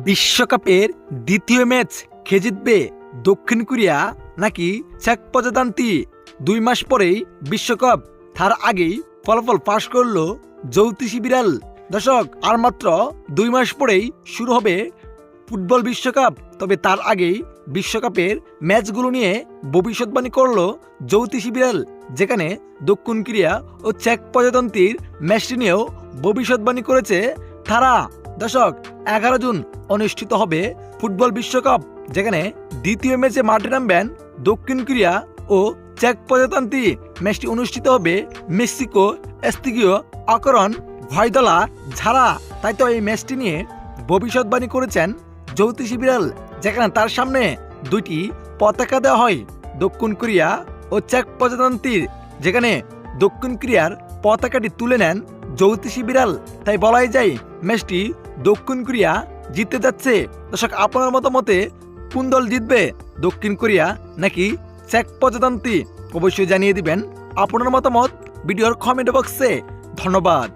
বিশ্বকাপের দ্বিতীয় ম্যাচ খেয়ে জিতবে দক্ষিণ কোরিয়া নাকি চেক প্রজাতন্ত্রী? 2 মাস পরেই বিশ্বকাপ, তার আগেই ফলাফল ফাঁস করলো জ্যোতিষী বিড়াল। দর্শক, আর মাত্র 2 মাস পরেই শুরু হবে ফুটবল বিশ্বকাপ। তবে তার আগেই বিশ্বকাপের ম্যাচগুলো নিয়ে ভবিষ্যৎবাণী করলো জ্যোতিষী বিড়াল, যেখানে দক্ষিণ কোরিয়া ও চেক প্রজাতন্ত্রীর ম্যাচটি নিয়েও ভবিষ্যৎবাণী করেছে তারা। দর্শক, 11 জুন অনুষ্ঠিত হবে ফুটবল বিশ্বকাপ, যেখানে দ্বিতীয় ম্যাচে মাঠে নামবেন দক্ষিণ কোরিয়া ও চেক প্রজাতন্ত্রী। ম্যাচটি অনুষ্ঠিত হবে মেক্সিকো এস্তিগিও আকরন ভয়দলা ঝাড়া। তাই তো এই ম্যাচটি নিয়ে ভবিষ্যৎবাণী করেছেন জ্যোতিষী বিড়াল, যেখানে তার সামনে 2টি পতাকা দেওয়া হয়, দক্ষিণ কোরিয়া ও চেক প্রজাতন্ত্রীর। যেখানে দক্ষিণ কোরিয়ার পতাকাটি তুলে নেন জ্যোতিষী বিড়াল। তাই বলাই যায় ম্যাচটি দক্ষিণ কোরিয়া জিততে যাচ্ছে। দর্শক, আপনার মতামতে কোন দল জিতবে, দক্ষিণ কোরিয়া নাকি চেক প্রজাতন্ত্রী? অবশ্যই জানিয়ে দিবেন আপনার মতামত ভিডিওর কমেন্ট বক্সে। ধন্যবাদ।